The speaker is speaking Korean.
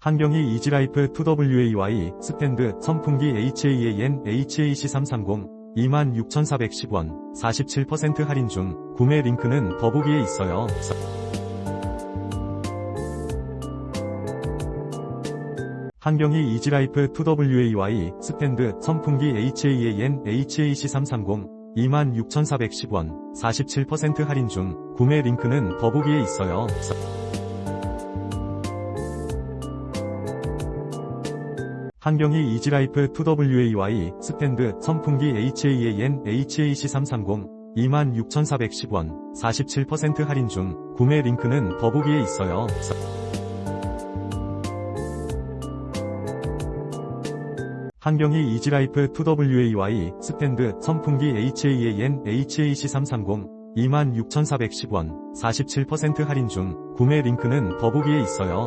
한경이 이지라이프 2WAY 스탠드 선풍기 HAAN-HAC330 26,410원 47% 할인 중. 구매 링크는 더보기에 있어요. 한경이 이지라이프 2WAY 스탠드 선풍기 HAAN-HAC330 26,410원 47% 할인 중. 구매 링크는 더보기에 있어요. 한경이 이지라이프 2WAY 스탠드 선풍기 HAAN-HAC330 26,410원 47% 할인 중. 구매 링크는 더보기에 있어요. 한경이 이지라이프 2WAY 스탠드 선풍기 HAAN-HAC330 26,410원 47% 할인 중. 구매 링크는 더보기에 있어요.